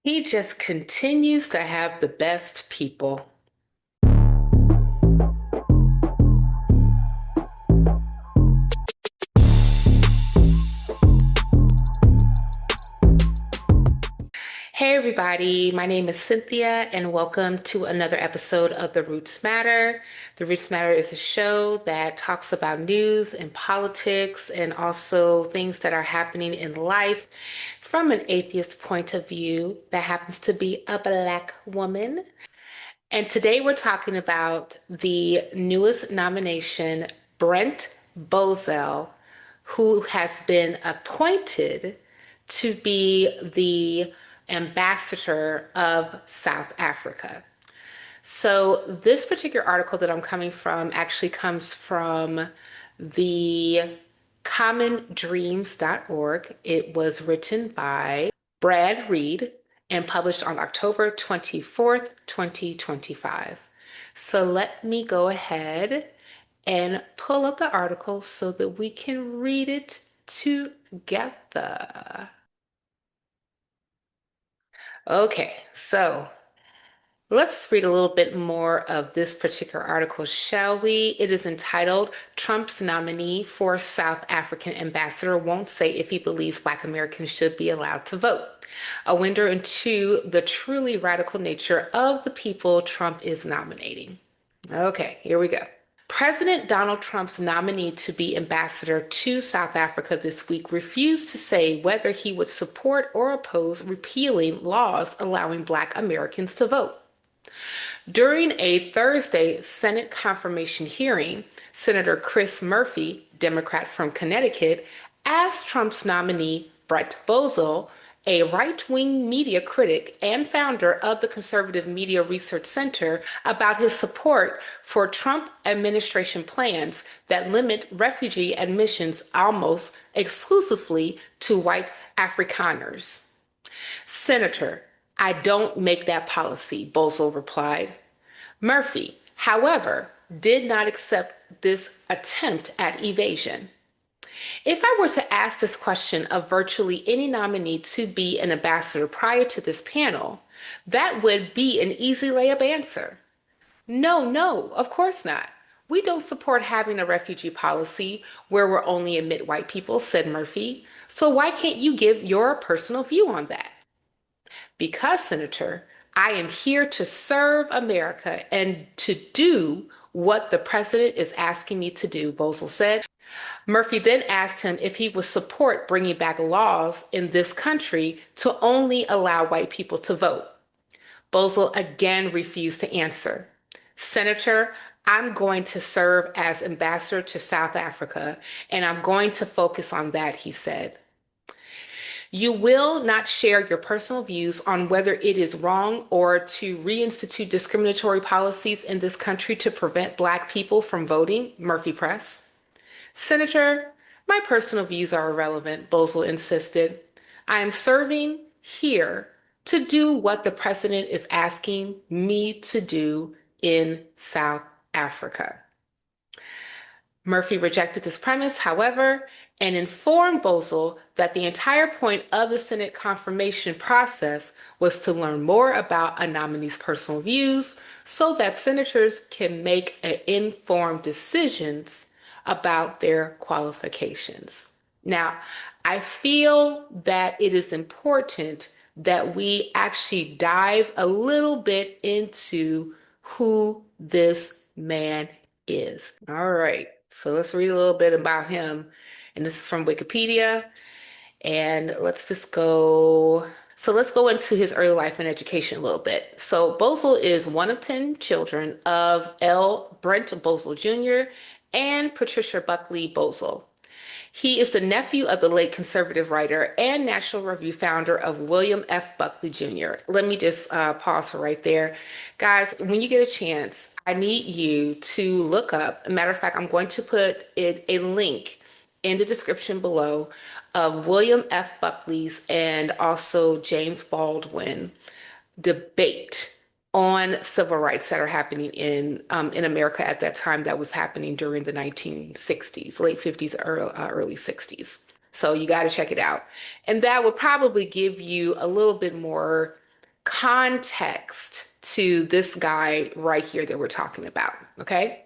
He just continues to have the best people. Hey, everybody. My name is Cynthia, and welcome to another episode of The Roots Matter. The Roots Matter is a show that talks about news and politics and also things that are happening in life from an atheist point of view that happens to be a Black woman. And today we're talking about the newest nomination, Brent Bozell, who has been appointed to be the ambassador of South Africa. So, this particular article that I'm coming from actually comes from the commondreams.org. It was written by Brad Reed and published on October 24th, 2025. So, let me go ahead and pull up the article so that we can read it together. Okay, so let's read a little bit more of this particular article, shall we? It is entitled Trump's Nominee for South African Ambassador Won't Say If He Believes Black Americans Should Be Allowed to Vote. A window into the truly radical nature of the people Trump is nominating. Okay, here we go. President Donald Trump's nominee to be ambassador to South Africa this week refused to say whether he would support or oppose repealing laws allowing Black Americans to vote. During a Thursday Senate confirmation hearing, Senator Chris Murphy, Democrat from Connecticut, asked Trump's nominee, Brent Bozell, a right-wing media critic and founder of the Conservative Media Research Center, about his support for Trump administration plans that limit refugee admissions almost exclusively to white Afrikaners. Senator, I don't make that policy, Bozell replied. Murphy, however, did not accept this attempt at evasion. If I were to ask this question of virtually any nominee to be an ambassador prior to this panel, that would be an easy layup answer. No, no, of course not. We don't support having a refugee policy where we're only admit white people, said Murphy. So why can't you give your personal view on that? Because, Senator, I am here to serve America and to do what the president is asking me to do, Bozell said. Murphy then asked him if he would support bringing back laws in this country to only allow white people to vote. Bozell again refused to answer. Senator, I'm going to serve as ambassador to South Africa, and I'm going to focus on that, he said. You will not share your personal views on whether it is wrong or to reinstitute discriminatory policies in this country to prevent Black people from voting, Murphy pressed. Senator, my personal views are irrelevant, Bozell insisted. I am serving here to do what the president is asking me to do in South Africa. Murphy rejected this premise, however, and informed Bozell that the entire point of the Senate confirmation process was to learn more about a nominee's personal views so that senators can make informed decisions about their qualifications. Now, I feel that it is important that we actually dive a little bit into who this man is. All right, so let's read a little bit about him. And this is from Wikipedia. And let's just go. So let's go into his early life and education a little bit. So Bozell is one of 10 children of L. Brent Bozell Jr. and Patricia Buckley Bozell. He is the nephew of the late conservative writer and National Review founder of William F. Buckley Jr. Let me just pause for right there. Guys, when you get a chance, I need you to look up. Matter of fact, I'm going to put a link in the description below of William F. Buckley's and also James Baldwin debate on civil rights that are happening in America at that time, that was happening during the 1960s, late 50s, early 60s. So you got to check it out. And that will probably give you a little bit more context to this guy right here that we're talking about, okay?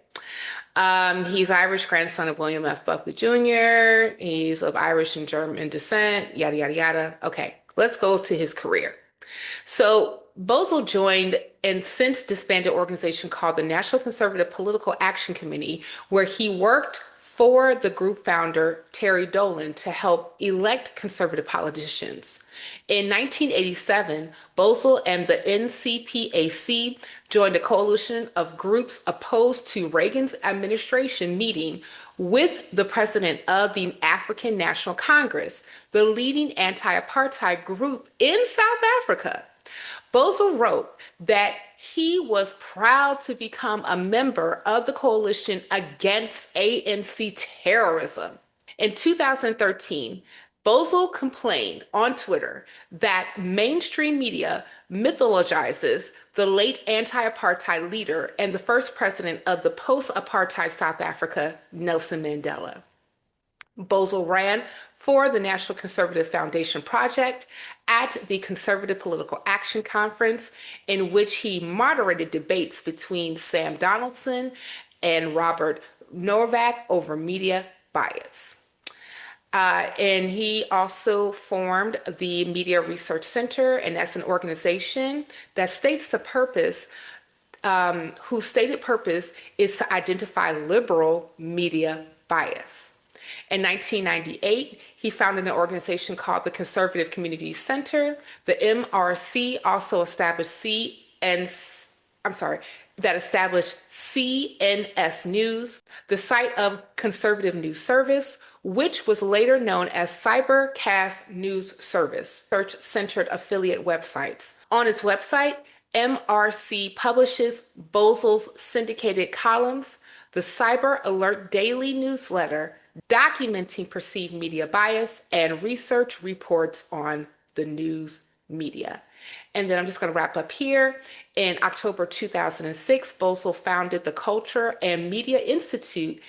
He's Irish, grandson of William F. Buckley Jr. He's of Irish and German descent, yada, yada, yada. Okay, let's go to his career. So Bozell joined and since disbanded organization called the National Conservative Political Action Committee, where he worked for the group founder Terry Dolan to help elect conservative politicians. In 1987, Bozell and the NCPAC joined a coalition of groups opposed to Reagan's administration meeting with the president of the African National Congress, the leading anti-apartheid group in South Africa. Bozell wrote that he was proud to become a member of the coalition against ANC terrorism. In 2013, Bozell complained on Twitter that mainstream media mythologizes the late anti-apartheid leader and the first president of the post-apartheid South Africa, Nelson Mandela. Bozell ran for the National Conservative Foundation Project at the Conservative Political Action Conference, in which he moderated debates between Sam Donaldson and Robert Novak over media bias. And he also formed the Media Research Center, and that's an organization that states the purpose, whose stated purpose is to identify liberal media bias. In 1998, he founded an organization called the Conservative Community Center. The MRC also established that established CNS News, the site of Conservative News Service, which was later known as Cybercast News Service, search-centered affiliate websites. On its website, MRC publishes Bozell's syndicated columns, the Cyber Alert Daily newsletter, documenting perceived media bias, and research reports on the news media. And then I'm just going to wrap up here. In October 2006, Bozell founded the Culture and Media Institute,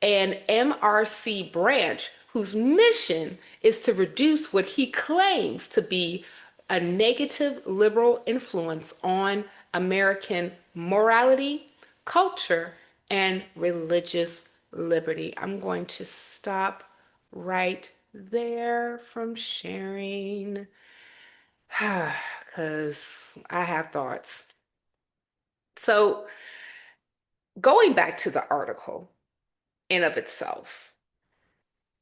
an MRC branch whose mission is to reduce what he claims to be a negative liberal influence on American morality, culture, and religious liberty. I'm going to stop right there from sharing because I have thoughts. So going back to the article in of itself,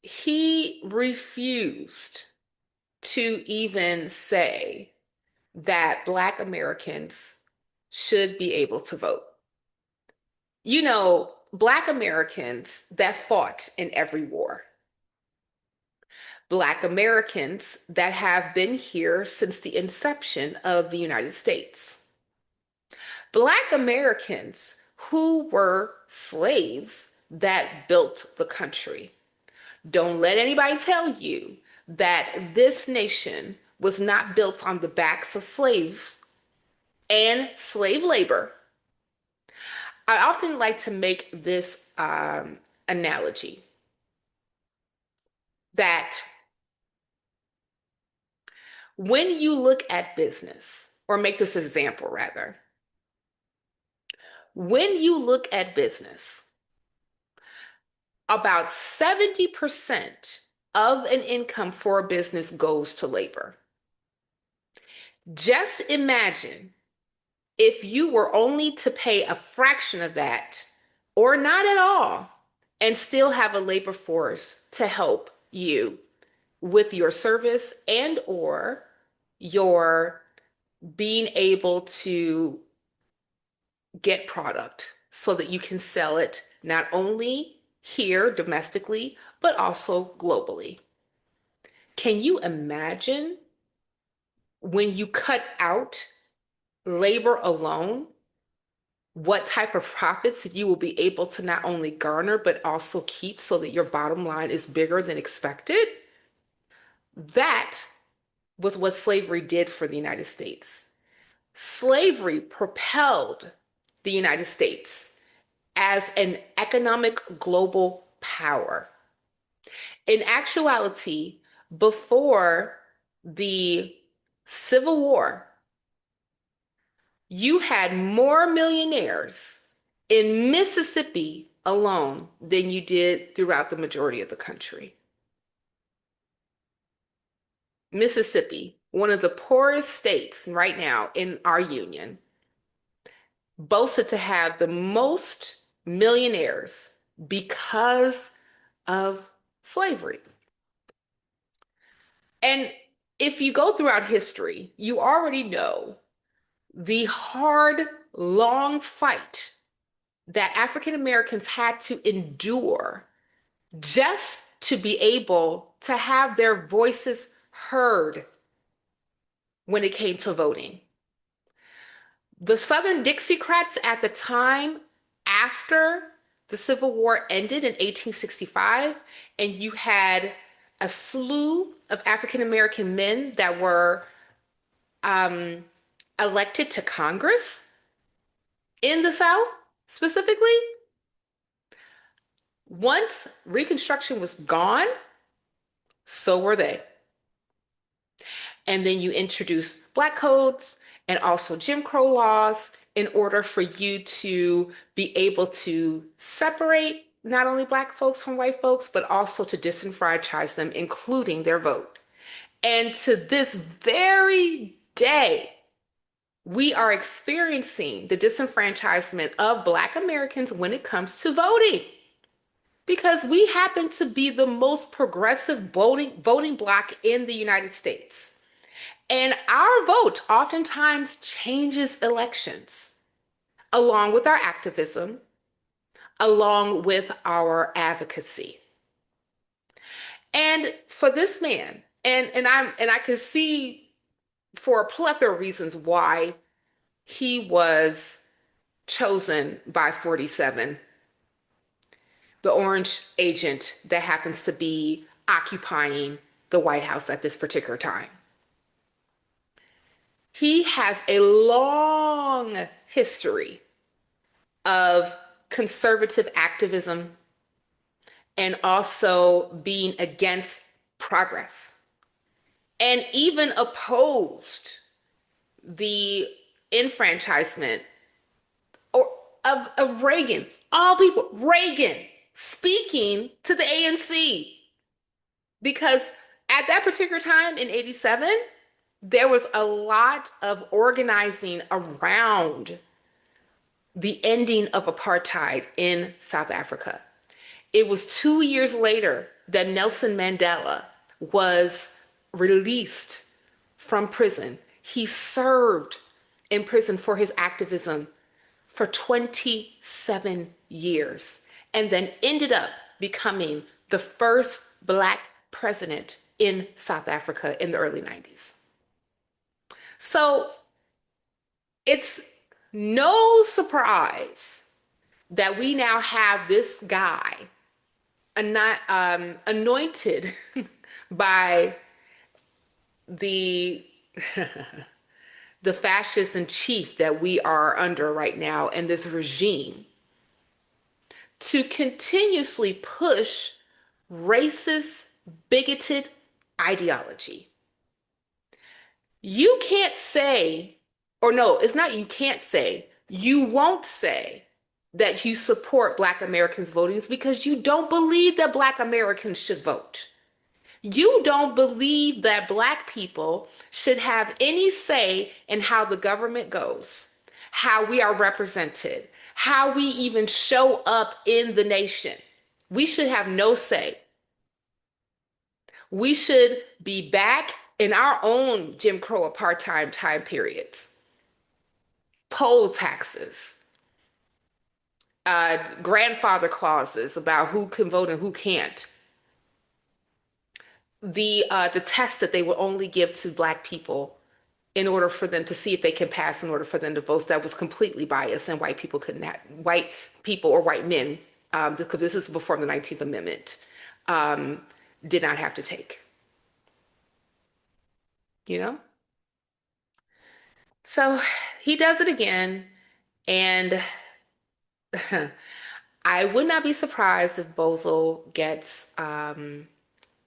he refused to even say that Black Americans should be able to vote. You know, Black Americans that fought in every war. Black Americans that have been here since the inception of the United States. Black Americans who were slaves that built the country. Don't let anybody tell you that this nation was not built on the backs of slaves and slave labor. I often like to make this analogy that when you look at business, or make this example rather, when you look at business, about 70% of an income for a business goes to labor. Just imagine if you were only to pay a fraction of that, or not at all, and still have a labor force to help you with your service and or your being able to get product so that you can sell it not only here domestically, but also globally. Can you imagine when you cut out labor alone, what type of profits you will be able to not only garner, but also keep so that your bottom line is bigger than expected? That was what slavery did for the United States. Slavery propelled the United States as an economic global power. In actuality, before the Civil War, You had more millionaires in Mississippi alone than you did throughout the majority of the country. Mississippi, one of the poorest states right now in our union, boasted to have the most millionaires because of slavery. And if you go throughout history, you already know the hard, long fight that African Americans had to endure just to be able to have their voices heard when it came to voting. The Southern Dixiecrats at the time, after the Civil War ended in 1865, and you had a slew of African American men that were um, elected to Congress in the South specifically, once Reconstruction was gone, so were they. And then you introduce Black codes and also Jim Crow laws in order for you to be able to separate not only Black folks from white folks, but also to disenfranchise them, including their vote. And to this very day, we are experiencing the disenfranchisement of Black Americans when it comes to voting. Because we happen to be the most progressive voting bloc in the United States. And our vote oftentimes changes elections, along with our activism, along with our advocacy. And for this man, and I could see for a plethora of reasons why he was chosen by 47, the orange agent that happens to be occupying the White House at this particular time. He has a long history of conservative activism and also being against progress and even opposed the enfranchisement or of Reagan. All people, Reagan speaking to the ANC because at that particular time in 87, there was a lot of organizing around the ending of apartheid in South Africa. It was 2 years later that Nelson Mandela was released from prison. He served in prison for his activism for 27 years and then ended up becoming the first Black president in South Africa in the early 90s. So it's no surprise that we now have this guy anointed by the the fascist in chief that we are under right now and this regime to continuously push racist, bigoted ideology. You can't say, or no, it's not you can't say, you won't say that you support Black Americans voting because you don't believe that Black Americans should vote. You don't believe that Black people should have any say in how the government goes, how we are represented, how we even show up in the nation. We should have no say. We should be back in our own Jim Crow apartheid time periods. Poll taxes, grandfather clauses about who can vote and who can't. The test that they will only give to Black people in order for them to see if they can pass, in order for them to vote, that was completely biased, and white people couldn't have, white people or white men, because this is before the 19th Amendment, did not have to take. You know? So he does it again, and I would not be surprised if Bozell gets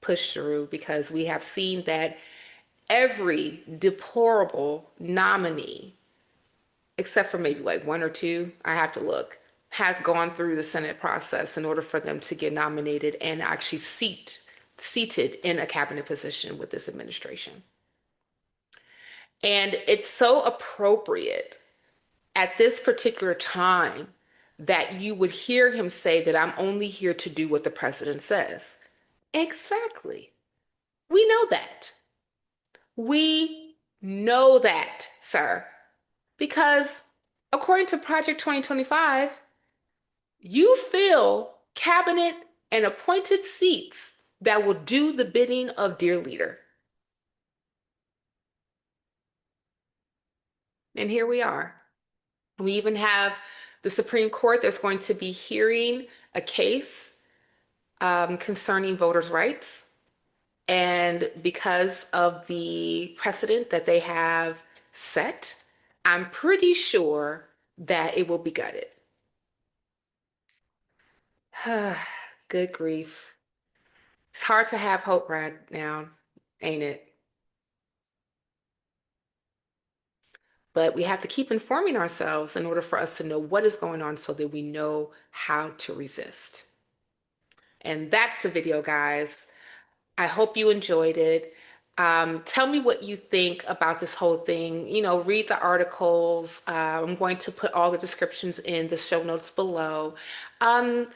pushed through because we have seen that every deplorable nominee except for maybe like one or two, I have to look, has gone through the Senate process in order for them to get nominated and actually seated in a cabinet position with this administration. And it's so appropriate at this particular time that you would hear him say that I'm only here to do what the president says. Exactly. We know that. We know that, sir, because according to Project 2025, you fill cabinet and appointed seats that will do the bidding of dear leader. And here we are. We even have the Supreme Court that's going to be hearing a case concerning voters' rights. And because of the precedent that they have set, I'm pretty sure that it will be gutted. Good grief. It's hard to have hope right now, ain't it? But we have to keep informing ourselves in order for us to know what is going on so that we know how to resist. And that's the video, guys. I hope you enjoyed it. Tell me what you think about this whole thing. You know, read the articles. I'm going to put all the descriptions in the show notes below. Um,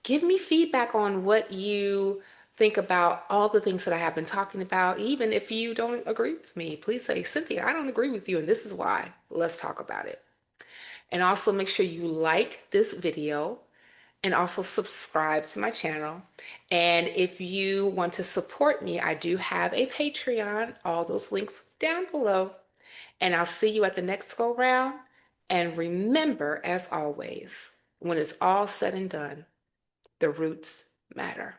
Give me feedback on what you think about all the things that I have been talking about. Even if you don't agree with me, please say, Cynthia, I don't agree with you, and this is why. Let's talk about it. And also make sure you like this video and also subscribe to my channel. And if you want to support me, I do have a Patreon, all those links down below. And I'll see you at the next go round. And remember, as always, when it's all said and done, the roots matter.